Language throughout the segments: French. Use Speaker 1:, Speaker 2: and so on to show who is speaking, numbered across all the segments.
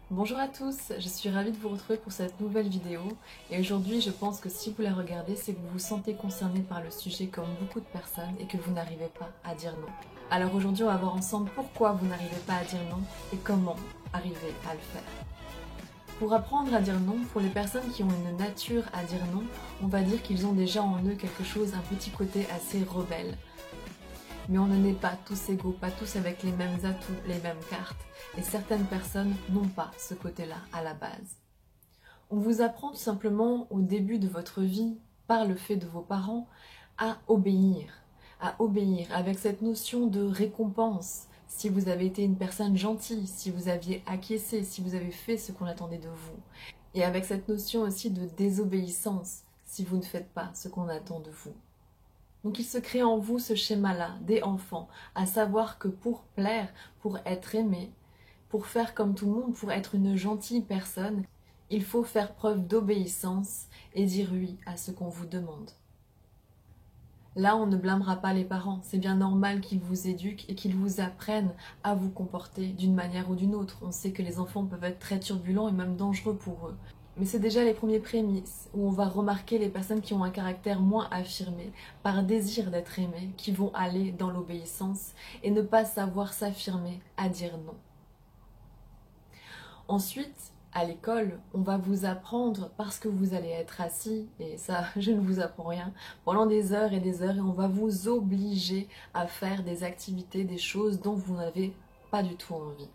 Speaker 1: Bonjour à tous, je suis ravie de vous retrouver pour cette nouvelle vidéo et aujourd'hui je pense que si vous la regardez c'est que vous vous sentez concerné par le sujet comme beaucoup de personnes et que vous n'arrivez pas à dire non. Alors aujourd'hui on va voir ensemble pourquoi vous n'arrivez pas à dire non et comment arriver à le faire. Pour apprendre à dire non, pour les personnes qui ont une nature à dire non, on va dire qu'ils ont déjà en eux quelque chose, un petit côté assez rebelle. Mais on ne naît pas tous égaux, pas tous avec les mêmes atouts, les mêmes cartes. Et certaines personnes n'ont pas ce côté-là à la base. On vous apprend tout simplement au début de votre vie, par le fait de vos parents, à obéir avec cette notion de récompense. Si vous avez été une personne gentille, si vous aviez acquiescé, si vous avez fait ce qu'on attendait de vous. Et avec cette notion aussi de désobéissance, si vous ne faites pas ce qu'on attend de vous. Donc il se crée en vous ce schéma-là, des enfants, à savoir que pour plaire, pour être aimé, pour faire comme tout le monde, pour être une gentille personne, il faut faire preuve d'obéissance et dire oui à ce qu'on vous demande. Là, on ne blâmera pas les parents, c'est bien normal qu'ils vous éduquent et qu'ils vous apprennent à vous comporter d'une manière ou d'une autre. On sait que les enfants peuvent être très turbulents et même dangereux pour eux. Mais c'est déjà les premiers prémices où on va remarquer les personnes qui ont un caractère moins affirmé, par désir d'être aimées, qui vont aller dans l'obéissance et ne pas savoir s'affirmer à dire non. Ensuite, à l'école, on va vous apprendre, parce que vous allez être assis, et ça, je ne vous apprends rien, pendant des heures et on va vous obliger à faire des activités, des choses dont vous n'avez pas du tout envie.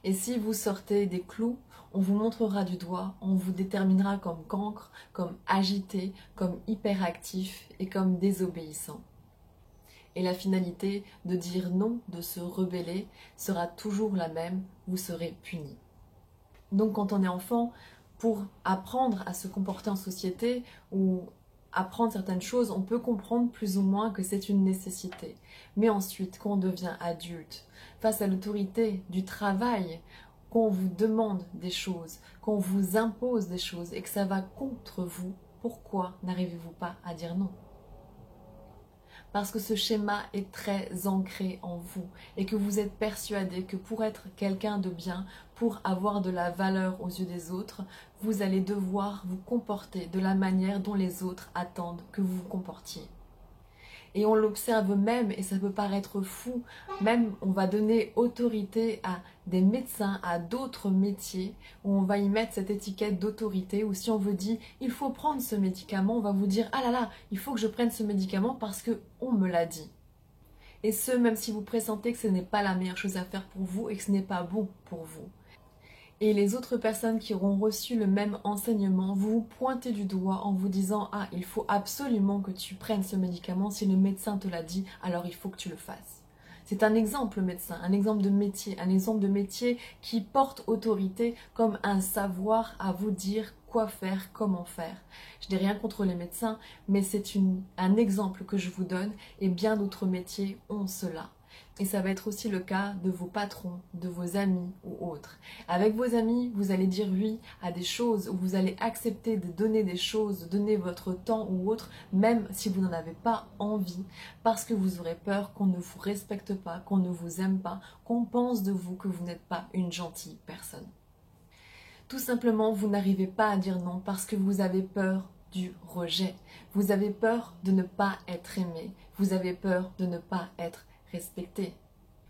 Speaker 1: Et si vous sortez des clous, on vous montrera du doigt, on vous déterminera comme cancre, comme agité, comme hyperactif et comme désobéissant. Et la finalité de dire non, de se rebeller, sera toujours la même, vous serez puni. Donc quand on est enfant, pour apprendre à se comporter en société ou apprendre certaines choses, on peut comprendre plus ou moins que c'est une nécessité. Mais ensuite, quand on devient adulte, face à l'autorité du travail, qu'on vous demande des choses, qu'on vous impose des choses et que ça va contre vous, pourquoi n'arrivez-vous pas à dire non ? Parce que ce schéma est très ancré en vous et que vous êtes persuadé que pour être quelqu'un de bien, pour avoir de la valeur aux yeux des autres, vous allez devoir vous comporter de la manière dont les autres attendent que vous vous comportiez. Et on l'observe même, et ça peut paraître fou, même on va donner autorité à des médecins, à d'autres métiers, où on va y mettre cette étiquette d'autorité, ou si on vous dit il faut prendre ce médicament, on va vous dire ah là là, il faut que je prenne ce médicament parce qu'on me l'a dit. Et ce, même si vous pressentez que ce n'est pas la meilleure chose à faire pour vous et que ce n'est pas bon pour vous. Et les autres personnes qui auront reçu le même enseignement, vous vous pointez du doigt en vous disant « Ah, il faut absolument que tu prennes ce médicament, si le médecin te l'a dit, alors il faut que tu le fasses. » C'est un exemple médecin, un exemple de métier qui porte autorité comme un savoir à vous dire quoi faire, comment faire. Je n'ai rien contre les médecins, mais c'est un exemple que je vous donne et bien d'autres métiers ont cela. Et ça va être aussi le cas de vos patrons, de vos amis ou autres. Avec vos amis, vous allez dire oui à des choses, ou vous allez accepter de donner des choses, de donner votre temps ou autre, même si vous n'en avez pas envie, parce que vous aurez peur qu'on ne vous respecte pas, qu'on ne vous aime pas, qu'on pense de vous que vous n'êtes pas une gentille personne. Tout simplement, vous n'arrivez pas à dire non parce que vous avez peur du rejet. Vous avez peur de ne pas être aimé. Vous avez peur de ne pas être respecté.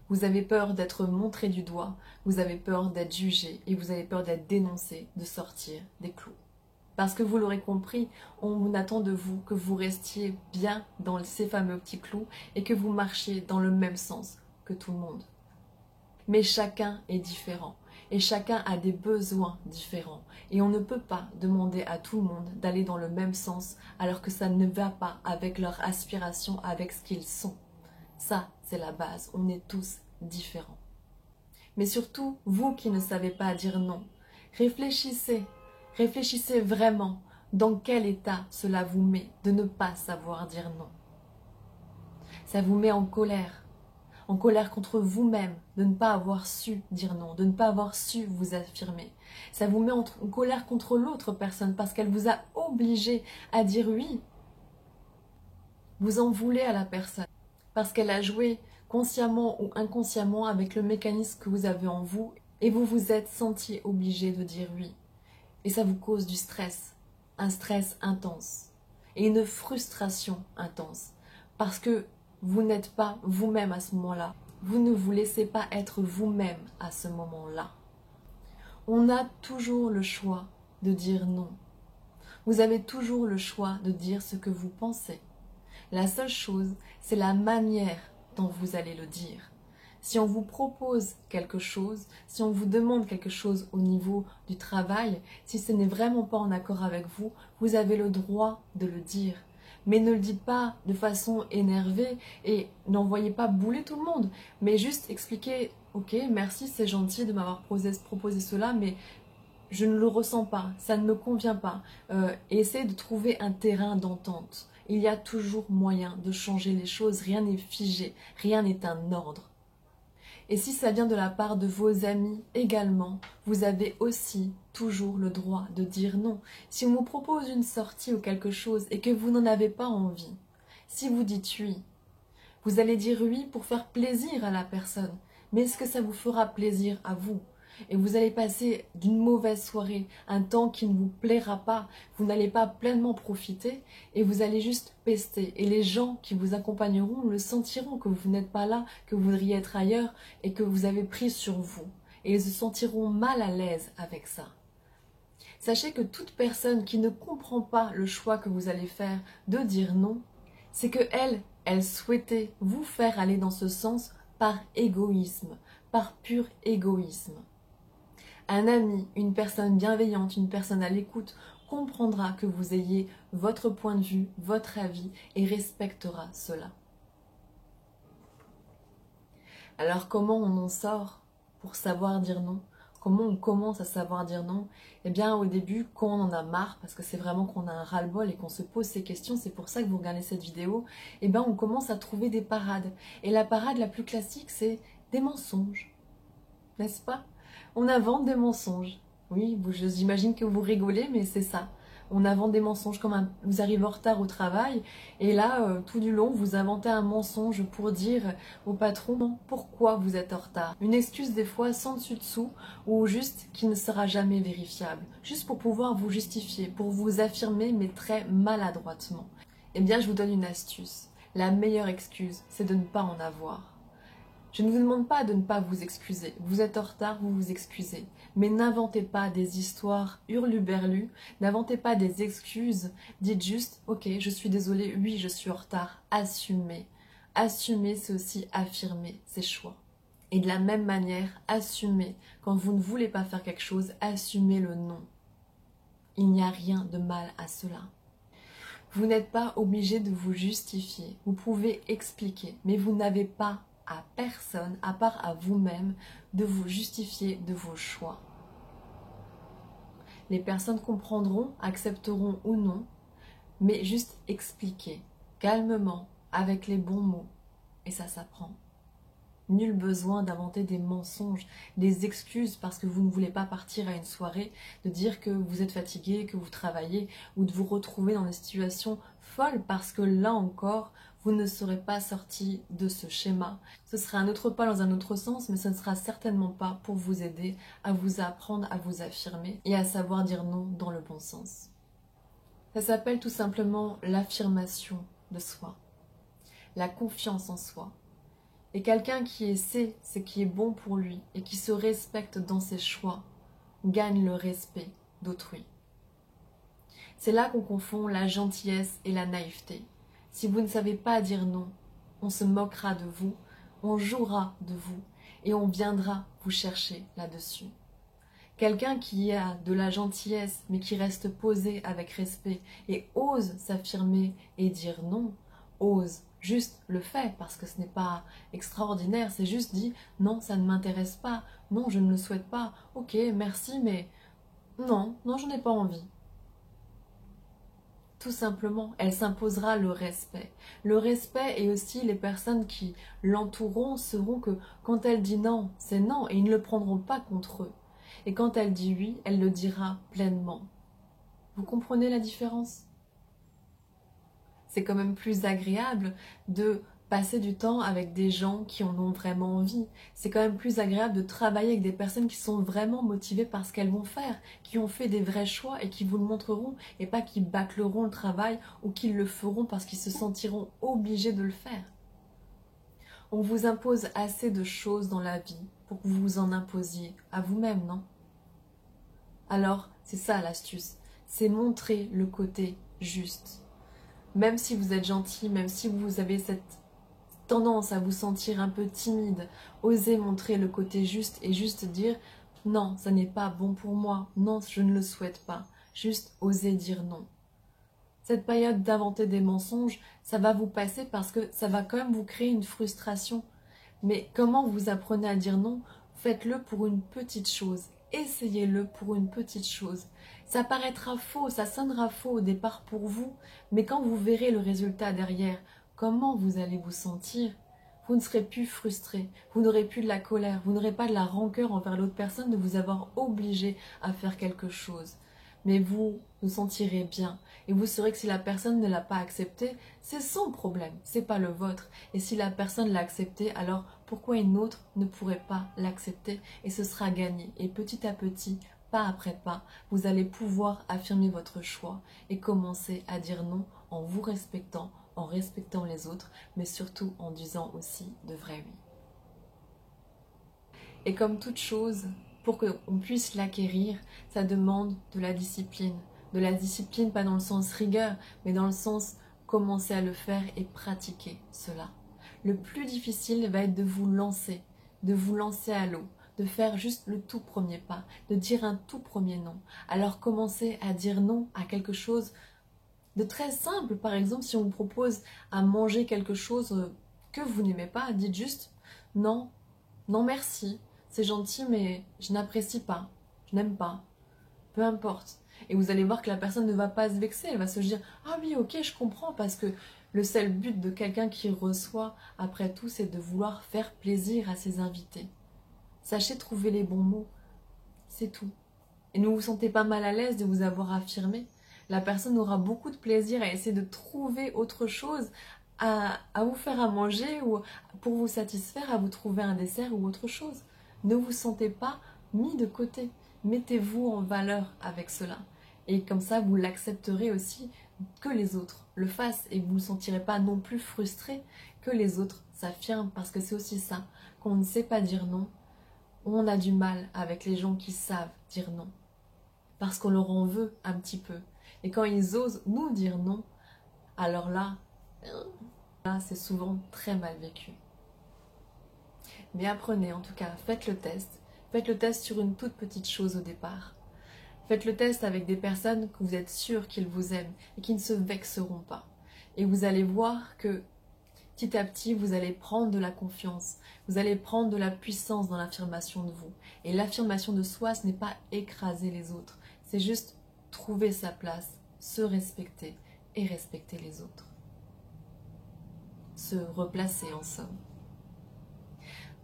Speaker 1: Vous avez peur d'être montré du doigt, vous avez peur d'être jugé et vous avez peur d'être dénoncé, de sortir des clous. Parce que vous l'aurez compris, on attend de vous que vous restiez bien dans ces fameux petits clous et que vous marchiez dans le même sens que tout le monde. Mais chacun est différent et chacun a des besoins différents et on ne peut pas demander à tout le monde d'aller dans le même sens alors que ça ne va pas avec leur aspiration, avec ce qu'ils sont. Ça, c'est la base, on est tous différents. Mais surtout, vous qui ne savez pas dire non, réfléchissez vraiment dans quel état cela vous met de ne pas savoir dire non. Ça vous met en colère contre vous-même de ne pas avoir su dire non, de ne pas avoir su vous affirmer. Ça vous met en colère contre l'autre personne parce qu'elle vous a obligé à dire oui. Vous en voulez à la personne parce qu'elle a joué consciemment ou inconsciemment avec le mécanisme que vous avez en vous et vous vous êtes senti obligé de dire oui. Et ça vous cause du stress, un stress intense et une frustration intense parce que vous n'êtes pas vous-même à ce moment-là. Vous ne vous laissez pas être vous-même à ce moment-là. On a toujours le choix de dire non. Vous avez toujours le choix de dire ce que vous pensez. La seule chose, c'est la manière dont vous allez le dire. Si on vous propose quelque chose, si on vous demande quelque chose au niveau du travail, si ce n'est vraiment pas en accord avec vous, vous avez le droit de le dire. Mais ne le dites pas de façon énervée et n'envoyez pas bouler tout le monde. Mais juste expliquez, ok, merci, c'est gentil de m'avoir proposé cela, mais je ne le ressens pas, ça ne me convient pas. Et essayez de trouver un terrain d'entente. Il y a toujours moyen de changer les choses, rien n'est figé, rien n'est un ordre. Et si ça vient de la part de vos amis également, vous avez aussi toujours le droit de dire non. Si on vous propose une sortie ou quelque chose et que vous n'en avez pas envie, si vous dites oui, vous allez dire oui pour faire plaisir à la personne. Mais est-ce que ça vous fera plaisir à vous ? Et vous allez passer d'une mauvaise soirée, un temps qui ne vous plaira pas, vous n'allez pas pleinement profiter et vous allez juste pester. Et les gens qui vous accompagneront le sentiront que vous n'êtes pas là, que vous voudriez être ailleurs et que vous avez pris sur vous. Et ils se sentiront mal à l'aise avec ça. Sachez que toute personne qui ne comprend pas le choix que vous allez faire de dire non, c'est que elle souhaitait vous faire aller dans ce sens par égoïsme, par pur égoïsme. Un ami, une personne bienveillante, une personne à l'écoute comprendra que vous ayez votre point de vue, votre avis et respectera cela. Alors comment on en sort pour savoir dire non ? Comment on commence à savoir dire non ? Eh bien au début, quand on en a marre, parce que c'est vraiment qu'on a un ras-le-bol et qu'on se pose ces questions, c'est pour ça que vous regardez cette vidéo, eh bien on commence à trouver des parades. Et la parade la plus classique, c'est des mensonges. N'est-ce pas ? On invente des mensonges. Oui, j'imagine que vous rigolez, mais c'est ça. On invente des mensonges comme vous arrivez en retard au travail et là, tout du long, vous inventez un mensonge pour dire au patron pourquoi vous êtes en retard. Une excuse des fois sans dessus-dessous ou juste qui ne sera jamais vérifiable. Juste pour pouvoir vous justifier, pour vous affirmer, mais très maladroitement. Eh bien, je vous donne une astuce. La meilleure excuse, c'est de ne pas en avoir. Je ne vous demande pas de ne pas vous excuser. Vous êtes en retard, vous vous excusez. Mais n'inventez pas des histoires hurluberlues, n'inventez pas des excuses. Dites juste, ok, je suis désolée, oui, je suis en retard. Assumez. Assumer, c'est aussi affirmer ses choix. Et de la même manière, assumez. Quand vous ne voulez pas faire quelque chose, assumez le non. Il n'y a rien de mal à cela. Vous n'êtes pas obligé de vous justifier. Vous pouvez expliquer, mais vous n'avez pas à personne, à part à vous-même, de vous justifier de vos choix. Les personnes comprendront, accepteront ou non, mais juste expliquer, calmement, avec les bons mots, et ça s'apprend. Nul besoin d'inventer des mensonges, des excuses parce que vous ne voulez pas partir à une soirée, de dire que vous êtes fatigué, que vous travaillez, ou de vous retrouver dans des situations folles parce que là encore, vous ne serez pas sorti de ce schéma. Ce sera un autre pas dans un autre sens, mais ce ne sera certainement pas pour vous aider à vous apprendre à vous affirmer et à savoir dire non dans le bon sens. Ça s'appelle tout simplement l'affirmation de soi, la confiance en soi. Et quelqu'un qui sait ce qui est bon pour lui et qui se respecte dans ses choix gagne le respect d'autrui. C'est là qu'on confond la gentillesse et la naïveté. Si vous ne savez pas dire non, on se moquera de vous, on jouera de vous et on viendra vous chercher là-dessus. Quelqu'un qui a de la gentillesse mais qui reste posé avec respect et ose s'affirmer et dire non, ose, juste le fait parce que ce n'est pas extraordinaire, c'est juste dit non, ça ne m'intéresse pas, non, je ne le souhaite pas, ok, merci, mais non, j'en ai pas envie. Tout simplement, elle s'imposera le respect. Le respect et aussi les personnes qui l'entoureront sauront que quand elle dit non, c'est non et ils ne le prendront pas contre eux. Et quand elle dit oui, elle le dira pleinement. Vous comprenez la différence ? C'est quand même plus agréable de Passez du temps avec des gens qui en ont vraiment envie. C'est quand même plus agréable de travailler avec des personnes qui sont vraiment motivées par ce qu'elles vont faire, qui ont fait des vrais choix et qui vous le montreront, et pas qui bâcleront le travail ou qui le feront parce qu'ils se sentiront obligés de le faire. On vous impose assez de choses dans la vie pour que vous vous en imposiez à vous-même, non? Alors, c'est ça l'astuce, c'est montrer le côté juste. Même si vous êtes gentil, même si vous avez cette tendance à vous sentir un peu timide, osez montrer le côté juste et juste dire non, ça n'est pas bon pour moi, non, je ne le souhaite pas. Juste osez dire non. Cette période d'inventer des mensonges, ça va vous passer parce que ça va quand même vous créer une frustration. Mais comment vous apprenez à dire non? Faites-le pour une petite chose. Essayez-le pour une petite chose. Ça paraîtra faux, ça sonnera faux au départ pour vous, mais quand vous verrez le résultat derrière, comment vous allez vous sentir? Vous ne serez plus frustré, vous n'aurez plus de la colère, vous n'aurez pas de la rancœur envers l'autre personne de vous avoir obligé à faire quelque chose. Mais vous vous sentirez bien et vous saurez que si la personne ne l'a pas accepté, c'est son problème, c'est pas le vôtre. Et si la personne l'a accepté, alors pourquoi une autre ne pourrait pas l'accepter? Et ce sera gagné. Et petit à petit, pas après pas, vous allez pouvoir affirmer votre choix et commencer à dire non en vous respectant, en respectant les autres, mais surtout en disant aussi de vrais oui. Et comme toute chose, pour qu'on puisse l'acquérir, ça demande de la discipline. De la discipline, pas dans le sens rigueur, mais dans le sens commencer à le faire et pratiquer cela. Le plus difficile va être de vous lancer à l'eau, de faire juste le tout premier pas, de dire un tout premier non. Alors commencez à dire non à quelque chose de très simple. Par exemple, si on vous propose à manger quelque chose que vous n'aimez pas, dites juste non, non merci. C'est gentil, mais je n'apprécie pas, je n'aime pas, peu importe. Et vous allez voir que la personne ne va pas se vexer, elle va se dire « Ah oui, ok, je comprends », parce que le seul but de quelqu'un qui reçoit, après tout, c'est de vouloir faire plaisir à ses invités. Sachez trouver les bons mots, c'est tout. Et ne vous sentez pas mal à l'aise de vous avoir affirmé. La personne aura beaucoup de plaisir à essayer de trouver autre chose, à vous faire à manger ou pour vous satisfaire, à vous trouver un dessert ou autre chose. Ne vous sentez pas mis de côté. Mettez-vous en valeur avec cela. Et comme ça, vous l'accepterez aussi que les autres le fassent et vous ne sentirez pas non plus frustré que les autres s'affirment, parce que c'est aussi ça, qu'on ne sait pas dire non. On a du mal avec les gens qui savent dire non, parce qu'on leur en veut un petit peu. Et quand ils osent nous dire non, alors là c'est souvent très mal vécu. Mais apprenez en tout cas, faites le test. Faites le test sur une toute petite chose au départ. Faites le test avec des personnes que vous êtes sûr qu'ils vous aiment et qui ne se vexeront pas. Et vous allez voir que petit à petit, vous allez prendre de la confiance. Vous allez prendre de la puissance dans l'affirmation de vous. Et l'affirmation de soi, ce n'est pas écraser les autres. C'est juste trouver sa place, se respecter et respecter les autres. Se replacer en somme.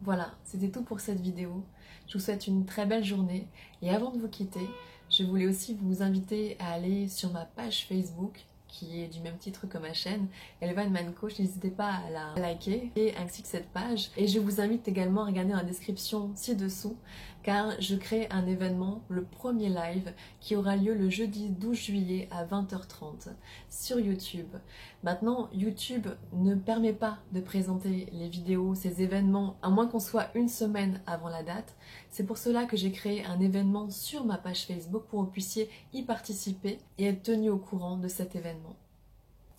Speaker 1: Voilà, c'était tout pour cette vidéo. Je vous souhaite une très belle journée. Et avant de vous quitter, je voulais aussi vous inviter à aller sur ma page Facebook, qui est du même titre que ma chaîne, Elva Man Coach. N'hésitez pas à la liker, et ainsi que cette page. Et je vous invite également à regarder dans la description ci-dessous, car je crée un événement, le premier live, qui aura lieu le jeudi 12 juillet à 20h30 sur YouTube. Maintenant, YouTube ne permet pas de présenter les vidéos, ces événements, à moins qu'on soit une semaine avant la date. C'est pour cela que j'ai créé un événement sur ma page Facebook pour que vous puissiez y participer et être tenu au courant de cet événement.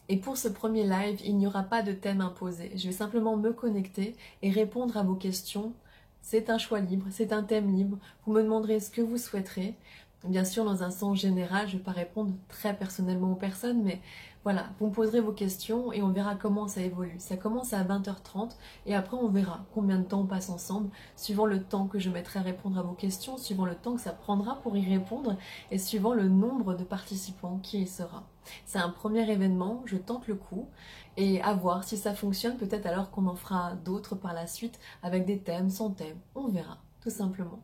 Speaker 1: Et pour ce premier live, il n'y aura pas de thème imposé. Je vais simplement me connecter et répondre à vos questions. C'est un choix libre, c'est un thème libre. Vous me demanderez ce que vous souhaiterez. Bien sûr, dans un sens général, je ne vais pas répondre très personnellement aux personnes, mais voilà, vous me poserez vos questions et on verra comment ça évolue. Ça commence à 20h30 et après on verra combien de temps on passe ensemble, suivant le temps que je mettrai à répondre à vos questions, suivant le temps que ça prendra pour y répondre et suivant le nombre de participants qui y sera. C'est un premier événement, je tente le coup et à voir si ça fonctionne, peut-être alors qu'on en fera d'autres par la suite avec des thèmes, sans thème, on verra, tout simplement.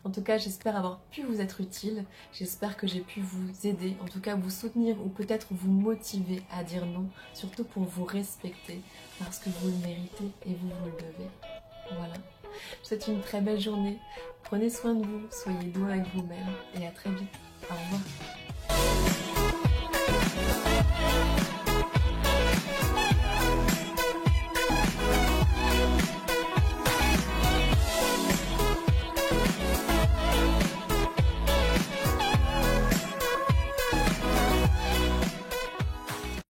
Speaker 1: En tout cas, j'espère avoir pu vous être utile, j'espère que j'ai pu vous aider, en tout cas vous soutenir ou peut-être vous motiver à dire non, surtout pour vous respecter, parce que vous le méritez et vous le devez. Voilà. Je vous souhaite une très belle journée, prenez soin de vous, soyez doux avec vous-même et à très vite. Au revoir.